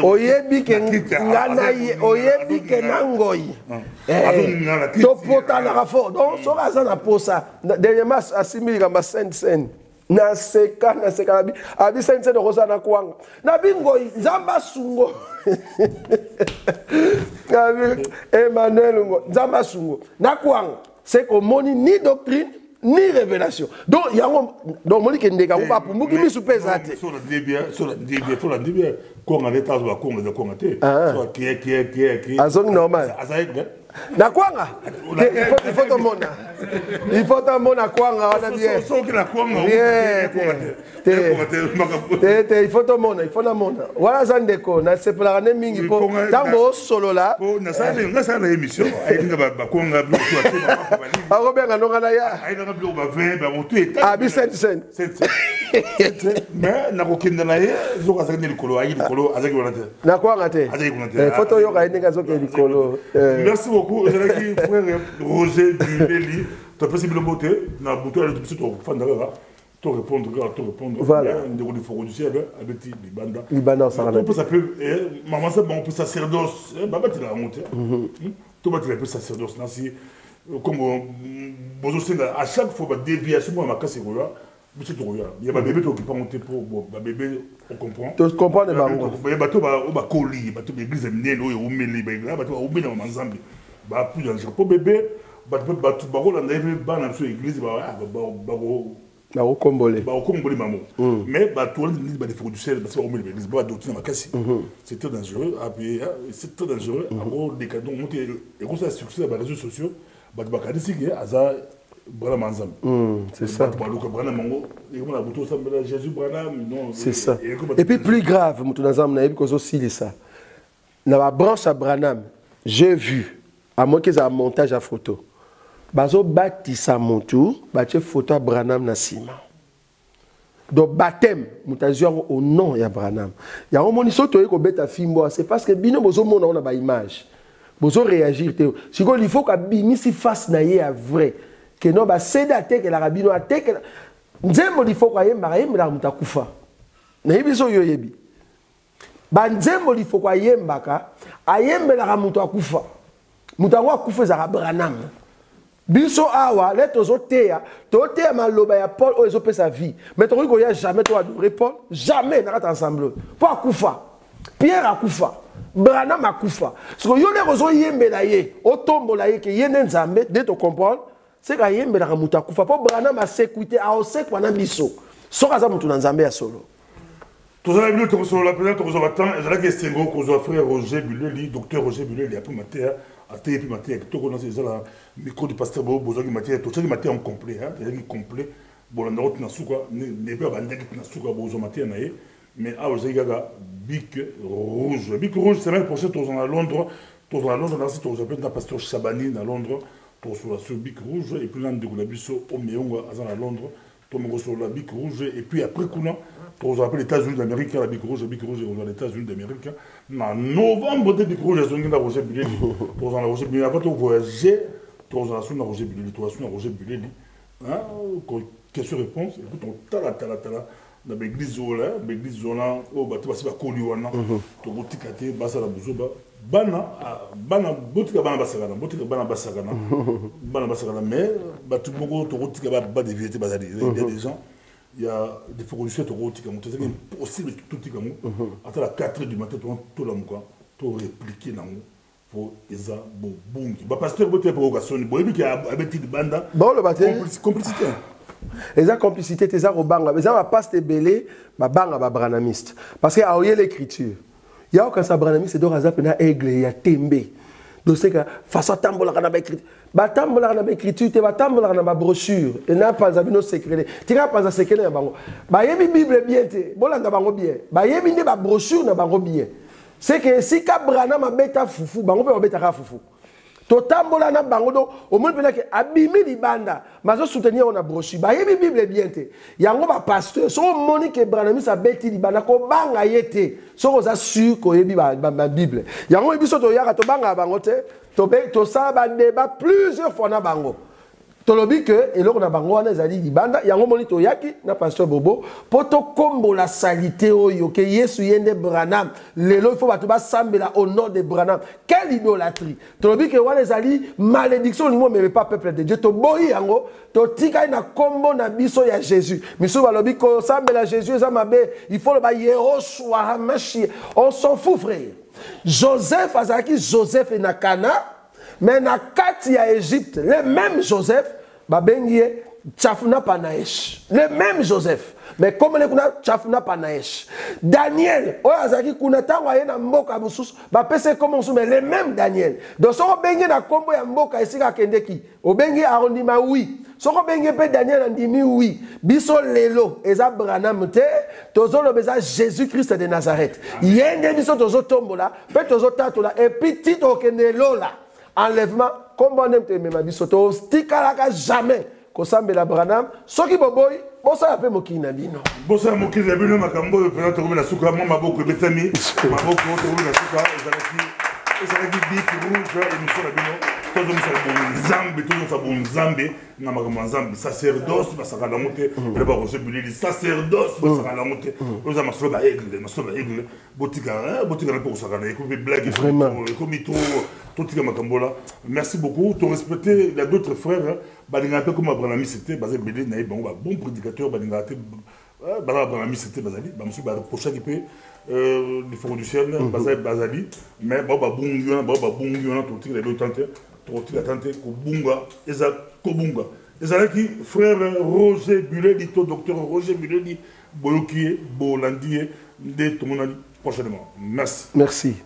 oyebi ke ngana oyebi ke nangoi. To pota na rafo. Donc so raza na posa. Dernièrement asimili kama sen. Na seka abi sen rosa na kwanga. Na bingoi nzamba sungo. Emmanuel ngo nzamba sungo. Na kwanga. C'est comme ni doctrine ni révélation. Donc il y a donc moni ke ndeka ko ba pumbuki mi supeza te. Sur la débia ko ngale tazo ba ko ngale ko ngate. So qui azong normal. Na kwanga. Il faut tout monde. Il faut tout monde na kwanga wana bien. So ki na kwanga. Il faut tout monde, il faut na monde. Wala zandeko na sepela ne mingi po tango solo la. Po na sa na émission ay nga ba kwanga bi to ate. Arobenga no kana ya. Ay nga bi ba 20 ba motu eta. Abi sen. Mais na ko kinda na ye zo ka sa ni likolo ay likolo azaki wana te. Na kwanga te. Photo yo ka ndinga zo ke likolo. Merci beaucoup, Zalaki, frère Roger Buleli. Tu as possible de beauté, na beauté, elle est tout fandara. Tu répondre. Voilà. On faut du ciel, avec Libanda. Libanda, ça va. On peut s'appeler, maman, ça, on peut sacerdoce. Baba, tu l'as monté. Tu vas te sacerdoce. Comme, à chaque fois, déviation, on m'a cassé. Il y a un bébé qui n'est pas monté pour un bébé, on comprend. Tu comprends les barons. Il y a un bateau qui est l'église, il y a un bateau qui est Nzambe. Plus dangereux. Pour bébé, bateau barreau, on a vu l'église, mais bateau, il faut du ciel, parce qu'on met l'église, c'est très dangereux. C'est très dangereux. Des cadeaux, et comme ça, succès dans les réseaux sociaux, c'est ça. C'est ça. Et puis plus grave, dans la branche à Branham, j'ai vu, à moins qu'ils aient un montage à photo, bazo bâtissa mon tour, bâti photo à Branham Nassima. Donc baptême, mutazion au nom ya Branham. Il y a un moment où on bête à Fimbo, c'est parce que bino bozo mon on a ba image. Bozo réagir. Si il faut que bini si face naie à vrai. Que non ba sédaté que la rabino a té que nzembo il faut que yemba yemba mutakufa. Na yibiso yo yebi. Ba nzembo il faut que yemba ka ayemba la mutakufa. Mutawa kufa za Branham. Biso awa les tozotea maloba ya Paul o ezope sa vie. Mais tu ko ya jamais toi adorer Paul, jamais na ensemble. Pas akufa. Pierre akufa. Branham akufa. Ce que yo le rozo yembela ye, otombola ye ke yene nzambe de to comprendre. C'est que yembela ka muta akufa. Po Branham a sécurité a osek wana biso. Soka za mutu na nzambe ya solo. Tous les minutes que la présidente que vous attend, et la question que vous frère Roger Buleli, docteur Roger Buleli, après matin, à thé et puis matin, tout le monde le micro du pasteur Bobo, besoin de matin, tout ça, matin en complet, complet. bolanda oti na suka ne pe bandeki na suka bozo matin na ye mais a ozo gaga bic rouge. Bic rouge semaine prochaine tous en Londres, dans ce tous appelle na pasteur Chabani na Londres pour sur la bic rouge et puis là de la biso au Meonga à Londres, tout le monde sur la bic rouge et puis après kuna pour appelle les États-Unis d'Amérique la bic rouge aux États-Unis d'Amérique. En novembre de bic rouge ils ont Roger Buleli pour en Roger Buleli avant de voyager tous en sur Roger Buleli toi sur Roger Buleli hein question-réponse, écoute, on tala, dans l'église Zola, oh, bah, tu vas se faire connu, tu vas te cater, basa la bouzoba, bana, botika bana basagana, mais, bah, tu vas te bas des vérités, il y a des gens, il y a des fournisseurs, c'est impossible tout le monde, à la 4 h du matin, tout le monde, tu vas répliquer dans le pour Eza Bobungi. Bah, pasteur, vous avez une provocation, vous avez une banda, complicité. Et la complicité, c'est ça, Robanga. Mais ça va pas se belé, ma banga, ma branamiste. Parce qu'il y a l'écriture. Il y a aucun sabranamiste, c'est donc un aigle, il y a tembe. Donc c'est que, face à tambola, on a écrit. Bah, tambola, on a écriture, tu vas tambola, on a brochure. Et n'a pas de secret. Tu n'as pas de secret, bah, il y a une Bible bien, bolanda bango bien. Bah, il y a une brochure, na bango bien. C'est que si Kabrana m'a bêta foufou, bango peut bêta foufou. Totambola na bango do au moins peut que abimi libanda mazo soutenir on a brochure ba yebi bible bien te yango ba pasteur so Monique Branham sa beti libanda ko banga yete so za sûr ko yebi ba bible yango biso to yaka to banga bango te to sa ba débat plusieurs fois na bango tolobi que eloko na bango wana ezali libanda yango moni to yaki na pasteur Bobo poto kombo la salité oyo ke Yesu yende Branham lelo il faut batu ba sambela au nom de Branham. Quelle idolâtrie. Tolobi que wana ezali malédiction ni mo mais pas peuple de Dieu to boyi yango to tika na kombo na biso ya Jésus miso balobi ko sambela Jésus eza mabe il faut le ba Yehoshua Hamashi on s'en fout frère. Joseph azaki Joseph na Cana. Mais na kati ya Égypte, le même Joseph, babengie Tchafuna Panaesh. Le même Joseph. Mais comme le kuna Tchafuna Panaesh. Daniel, oyazaki kuna tango ye na mboka mususu, ba pese comme mususu mais le même Daniel. Donc soko bengie na kombo ya mboka esika kendeki. Obengie arrondima oui. Soko bengie pe Daniel andimi oui. Biso lelo eza Branham te, tozo lobeza Jésus-Christ de Nazareth. Yende biso tozo tombola, pe tozo tatola et puis tito kende lola. Enlèvement, comme on aime te même bisoto, stikalaka jamais. Kosambela Branham, soki boboy, bosa ape mokina bino. Bosa mokina bino makambo de présenter trouver la souka, moi maboko betami, maboko trouver la souka, ezalaki bic rouge et nous sommes bino. Tous nous sommes Zambé, na makambo Zambé, sacerdoce basaka la montée, le ba Roger Buleli, sacerdoce basaka la montée. Nous avons masolo ba aigle, botika na pour ça na écoute blague comme tout tika makambola. Merci beaucoup, tu respecter il y a d'autres frères, balinga peu comme Branham c'était basé Belé na bon prédicateur balinga te Branham c'était bazali, ba monsieur ba prochain qui peut les forts du ciel bazali, mais baba bungiona tout tika les tenter tu as tenté Kobunga, Eza Kobunga. Ezalaki frère Roger Buleli, docteur Roger Buleli, Bolokie, Bolandier, de Tomonali prochainement. Merci. Merci.